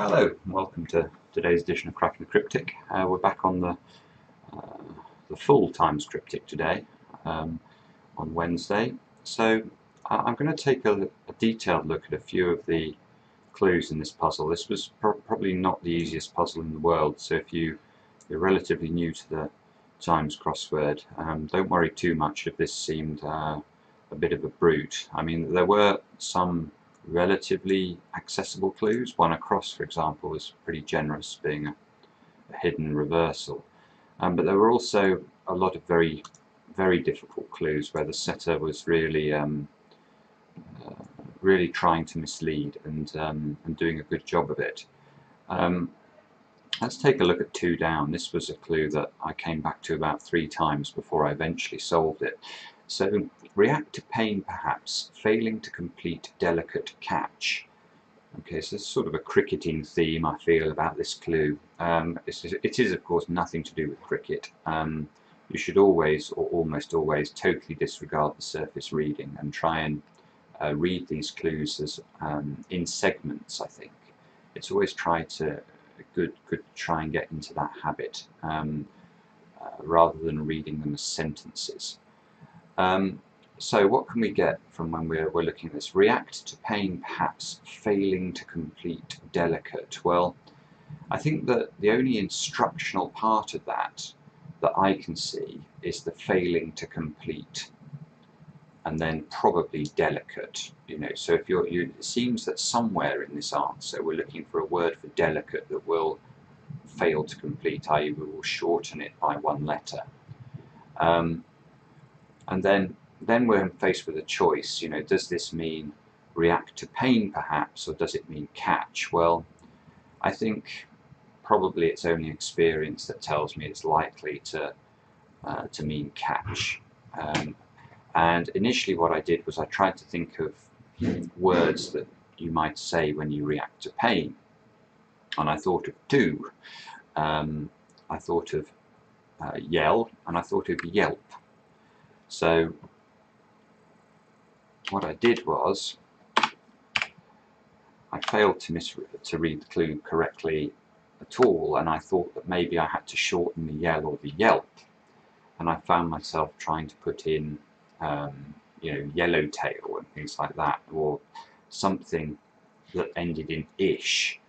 Hello and welcome to today's edition of Cryptic. We're back on the full times Cryptic today, on Wednesday. So I'm going to take a detailed look at a few of the clues in this puzzle. This was probably not the easiest puzzle in the world, so if you're relatively new to the times crossword, don't worry too much if this seemed a bit of a brute. I mean, there were some relatively accessible clues. One across, for example, was pretty generous, being a hidden reversal. But there were also a lot of very difficult clues where the setter was really really trying to mislead and doing a good job of it. Let's take a look at 2 down. This was a clue that I came back to about 3 times before I eventually solved it. So, react to pain perhaps, failing to complete delicate catch. Okay, so it's sort of a cricketing theme I feel about this clue. It is of course nothing to do with cricket. You should always, or almost always, totally disregard the surface reading and try and read these clues as in segments. I think it's always try to try and get into that habit rather than reading them as sentences. So what can we get from when we're looking at this? React to pain perhaps, failing to complete delicate. Well, I think that the only instructional part of that I can see is the failing to complete and then probably delicate. You know, so if it seems that somewhere in this answer we're looking for a word for delicate that will fail to complete, i.e. we will shorten it by 1 letter. And then we're faced with a choice. You know, does this mean react to pain perhaps, or does it mean catch? Well, I think probably it's only experience that tells me it's likely to mean catch. And initially what I did was I tried to think of words that you might say when you react to pain, and I thought of 2. I thought of yell, and I thought of yelp. So what I did was I failed to read the clue correctly at all, and I thought that maybe I had to shorten the yell or the yelp, and I found myself trying to put in you know, yellowtail and things like that, or something that ended in ish,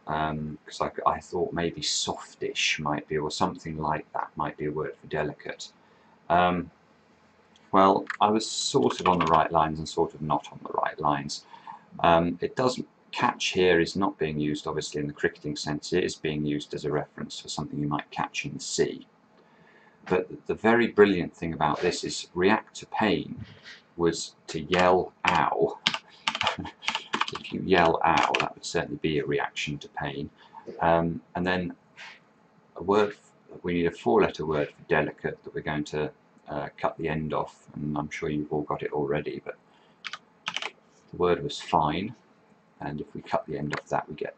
because I thought maybe softish might be, or something like that might be a word for delicate. Well, I was sort of on the right lines and sort of not on the right lines. Catch here is not being used obviously in the cricketing sense. It is being used as a reference for something you might catch in the sea. But the very brilliant thing about this is react to pain was to yell ow. If you yell ow, that would certainly be a reaction to pain. And then we need a 4-letter word for delicate that we're going to cut the end off, and I'm sure you've all got it already, but the word was fine, and if we cut the end off that we get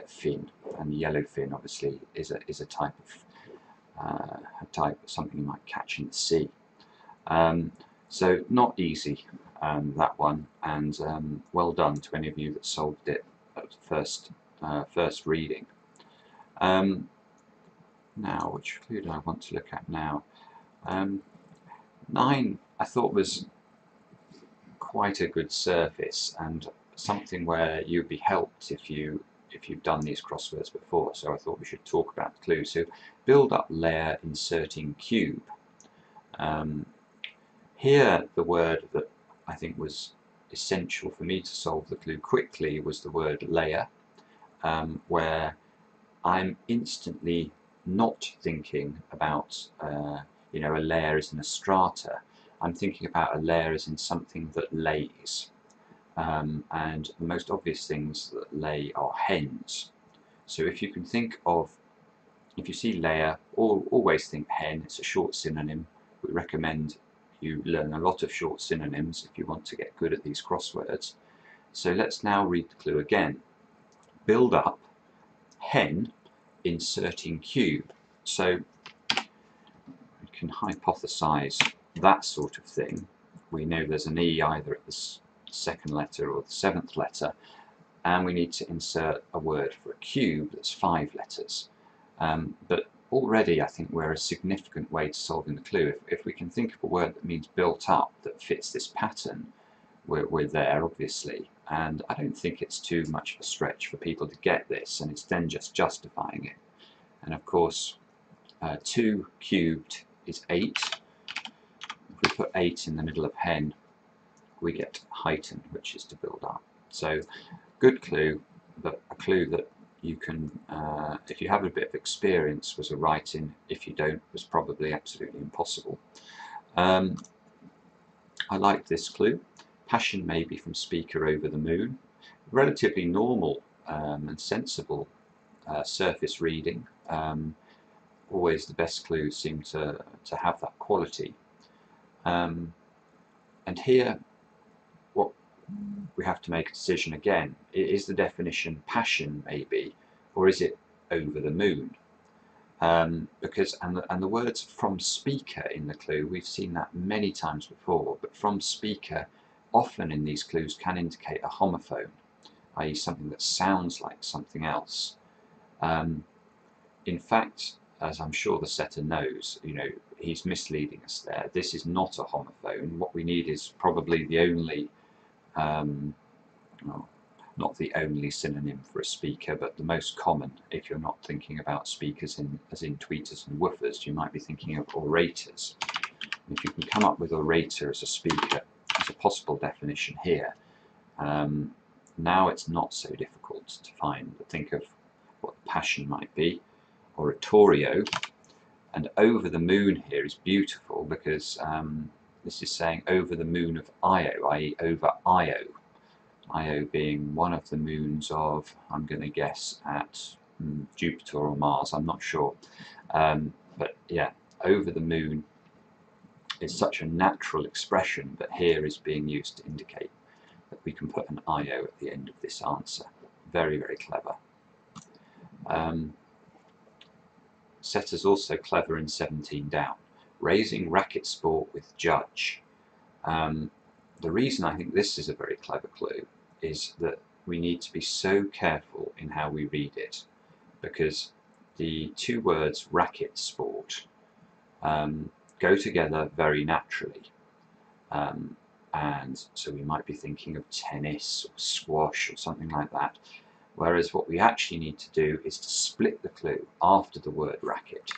fin, and the yellow fin obviously is a type of something you might catch in the sea. So not easy, that one, and well done to any of you that solved it at first reading. Now, which clue do I want to look at now? 9 I thought was quite a good surface and something where you'd be helped if you've done these crosswords before, so I thought we should talk about the clue. So build up layer inserting cube. Here the word that I think was essential for me to solve the clue quickly was the word layer, where I'm instantly not thinking about you know, a layer as in a strata. I'm thinking about a layer as in something that lays, and the most obvious things that lay are hens. So if you can think of, if you see layer, always think hen. It's a short synonym. We recommend you learn a lot of short synonyms if you want to get good at these crosswords. So let's now read the clue again. Build up hen inserting cube. So we can hypothesize that sort of thing. We know there's an E either at the 2nd letter or the 7th letter, and we need to insert a word for a cube that's 5 letters. But already I think we're a significant way to solving the clue. If we can think of a word that means built up that fits this pattern, we're there obviously, and I don't think it's too much of a stretch for people to get this, and it's then just justifying it. And of course 2 cubed is 8. If we put 8 in the middle of hen, we get heighten, which is to build up. So good clue, but a clue that you can, if you have a bit of experience, was a write-in. If you don't, was probably absolutely impossible. I like this clue. Passion maybe from speaker over the moon. Relatively normal and sensible surface reading. Always the best clues seem to have that quality. And here what we have to make a decision again. Is the definition passion maybe, or is it over the moon? Because the words from speaker in the clue, we've seen that many times before, but from speaker often in these clues can indicate a homophone, i.e. something that sounds like something else. In fact, as I'm sure the setter knows, he's misleading us there. This is not a homophone. What we need is probably the only, well, not the only synonym for a speaker, but the most common. If you're not thinking about speakers as in tweeters and woofers, you might be thinking of orators. And if you can come up with orator as a speaker as a possible definition here, now it's not so difficult to think of what the passion might be. Oratorio, and over the moon here is beautiful because this is saying over the moon of Io, i.e. over Io. Io being one of the moons of, I'm going to guess, at Jupiter or Mars, I'm not sure. But yeah, over the moon is such a natural expression, but here is being used to indicate that we can put an Io at the end of this answer. Very, very clever. Setter's also clever in 17 down. Raising racket sport with judge. The reason I think this is a very clever clue is that we need to be so careful in how we read it, because the two words racket sport go together very naturally, and so we might be thinking of tennis or squash or something like that, whereas what we actually need to do is to split the clue after the word racket.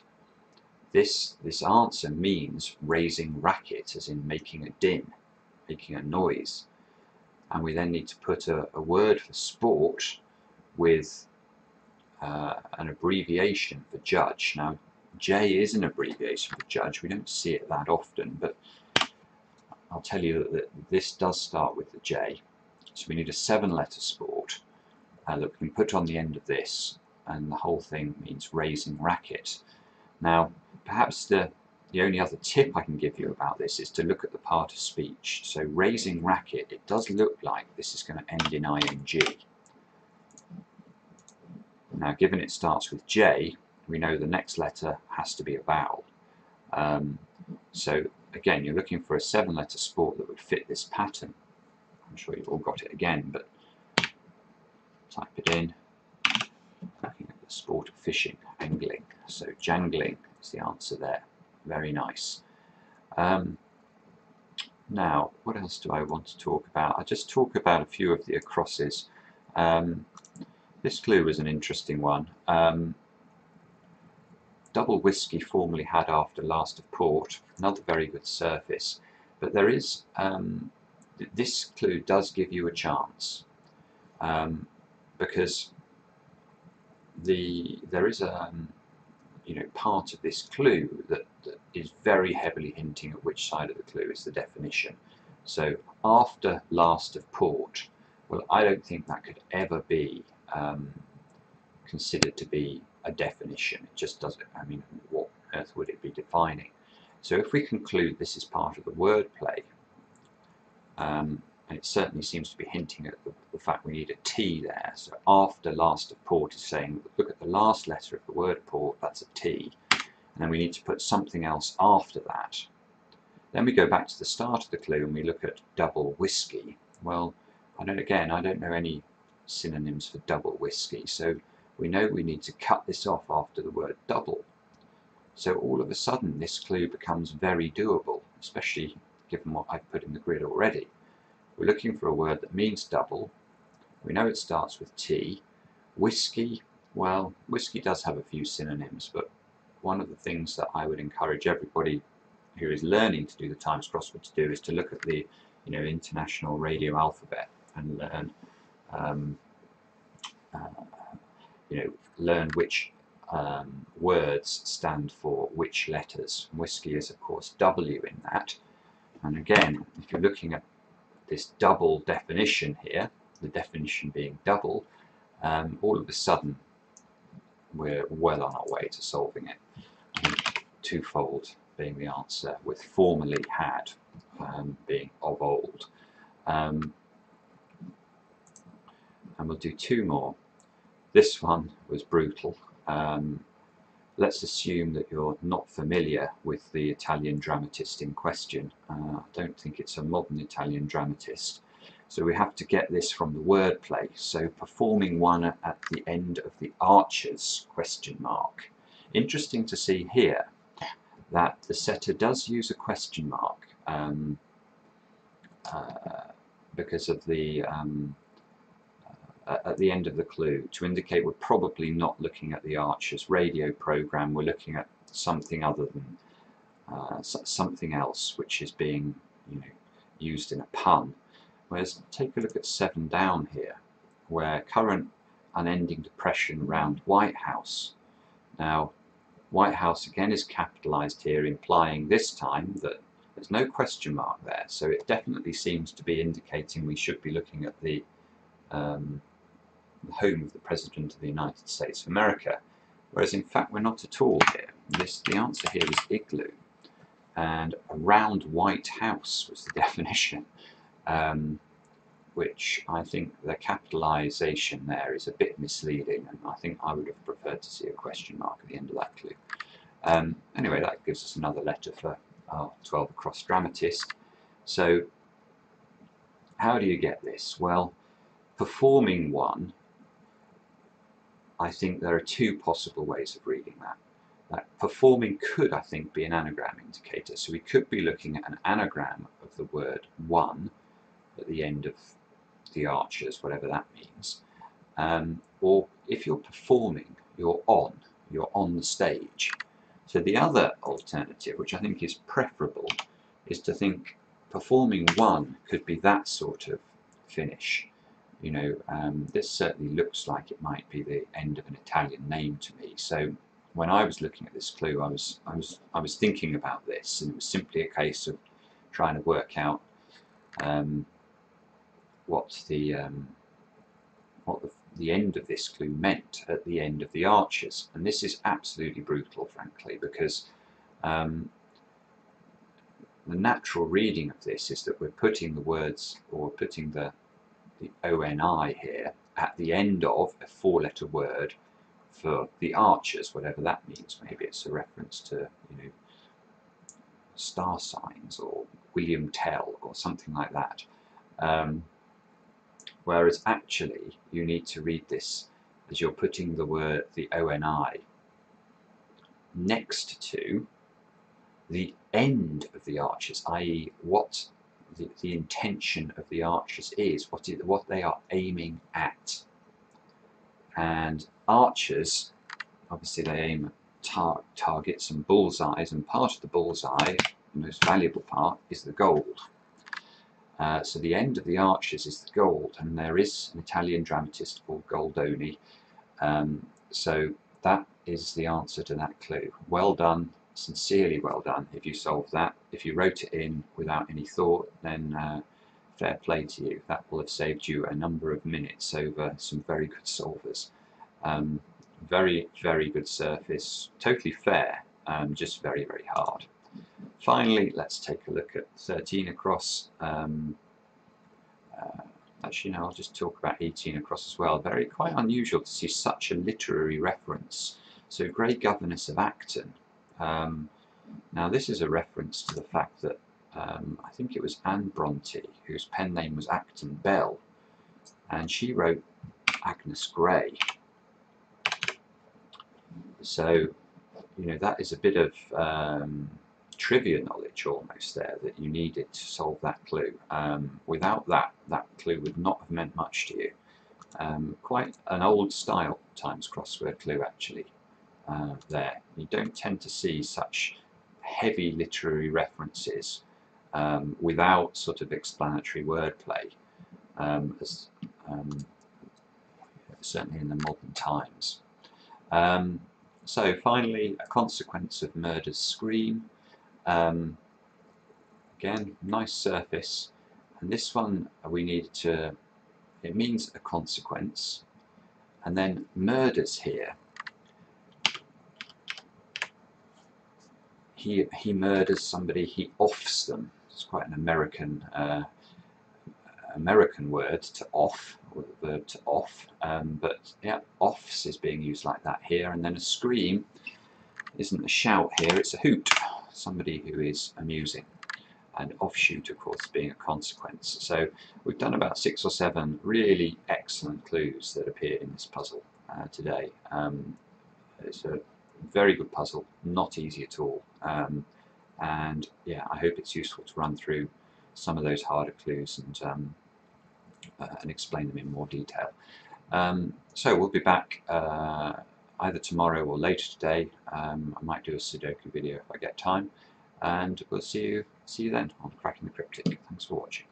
This answer means raising racket, as in making a din, making a noise, and we then need to put a word for sport with an abbreviation for judge. Now J is an abbreviation for judge, we don't see it that often, but I'll tell you that this does start with the J, so we need a 7-letter sport that we can put on the end of this, and the whole thing means raising racket. Now perhaps the only other tip I can give you about this is to look at the part of speech. So raising racket, it does look like this is going to end in ing. Now given it starts with J, we know the next letter has to be a vowel. So again, you're looking for a 7-letter sport that would fit this pattern. I'm sure you've all got it again, but type it in. Looking at the sport of fishing, angling. So jangling is the answer there. Very nice. Now, what else do I want to talk about? I'll just talk about a few of the acrosses. This clue was an interesting one. Double whiskey formerly had after last of port. Another very good surface. But there is, this clue does give you a chance. Because there is a part of this clue that is very heavily hinting at which side of the clue is the definition. So after last of port, well, I don't think that could ever be considered to be a definition. It just doesn't. I mean, what on earth would it be defining? So if we conclude this is part of the wordplay, and it certainly seems to be hinting at the fact we need a T there. So after last of port is saying, look at the last letter of the word port, that's a T. And then we need to put something else after that. Then we go back to the start of the clue and we look at double whiskey. Well, I don't know any synonyms for double whiskey, so we know we need to cut this off after the word double. So all of a sudden this clue becomes very doable, especially given what I've put in the grid already. We're looking for a word that means double. We know it starts with T. Whiskey, well, whiskey does have a few synonyms, but one of the things that I would encourage everybody who is learning to do the Times crossword to do is to look at the international radio alphabet and learn learn which words stand for which letters. Whiskey is of course W in that, and again, if you're looking at this double definition here, the definition being double, all of a sudden we're well on our way to solving it. Twofold being the answer, with formerly had being of old. And we'll do two more. This one was brutal. Let's assume that you're not familiar with the Italian dramatist in question. I don't think it's a modern Italian dramatist. So we have to get this from the wordplay. So performing one at the end of the Archers ? Interesting to see here that the setter does use a question mark because of the at the end of the clue, to indicate we're probably not looking at the Archers radio program. We're looking at something other than something else, which is being used in a pun. Whereas take a look at 7 down here, where current unending depression around White House. Now, White House again is capitalized here, implying this time that there's no question mark there. So it definitely seems to be indicating we should be looking at the home of the President of the United States of America, whereas in fact we're not at all here. The answer here is igloo, and around White House was the definition, which I think the capitalization there is a bit misleading, and I think I would have preferred to see a question mark at the end of that clue. Anyway, that gives us another letter for our 12 across dramatist. So how do you get this? Well, performing one, I think there are 2 possible ways of reading that. Performing could, I think, be an anagram indicator. So we could be looking at an anagram of the word one at the end of the Archers, whatever that means. Or if you're performing, you're on the stage. So the other alternative, which I think is preferable, is to think performing one could be that sort of finish. This certainly looks like it might be the end of an Italian name to me. So when I was looking at this clue, I was thinking about this, and it was simply a case of trying to work out what the end of this clue meant at the end of the Archers. And this is absolutely brutal, frankly, because the natural reading of this is that we're putting the words, or putting the ONI here at the end of a 4-letter word for the Archers, whatever that means. Maybe it's a reference to star signs or William Tell or something like that. Whereas actually you need to read this as you're putting the ONI next to the end of the Archers, i.e. what the intention of the Archers is, what they are aiming at. And Archers, obviously they aim at targets and bullseyes, and part of the bullseye, the most valuable part, is the gold. So the end of the Archers is the gold, and there is an Italian dramatist called Goldoni. So that is the answer to that clue. Well done, sincerely well done if you solved that. If you wrote it in without any thought, then fair play to you. That will have saved you a number of minutes over some very good solvers. Very, very good surface, totally fair, just very, very hard. Finally, let's take a look at 13 across. Actually, no, I'll just talk about 18 across as well. Quite unusual to see such a literary reference. So, Grey Governess of Acton. Now, this is a reference to the fact that I think it was Anne Bronte, whose pen name was Acton Bell, and she wrote Agnes Grey. So, you know, that is a bit of trivia knowledge almost there that you needed to solve that clue. Without that, that clue would not have meant much to you. Quite an old style Times crossword clue actually there. You don't tend to see such heavy literary references without sort of explanatory wordplay, certainly in the modern times. So finally, a consequence of murder's scream. Again, nice surface, and this one we needed to, it means a consequence, and then murders here. He murders somebody, he offs them. It's quite an American word, to off, or the verb to off, but yeah, offs is being used like that here. And then a scream isn't a shout here, it's a hoot, somebody who is amusing. And offshoot, of course, being a consequence. So we've done about 6 or 7 really excellent clues that appeared in this puzzle today. It's a very good puzzle, not easy at all. And yeah, I hope it's useful to run through some of those harder clues and explain them in more detail. So we'll be back either tomorrow or later today. I might do a Sudoku video if I get time, and we'll see you then on Cracking the Cryptic. Thanks for watching.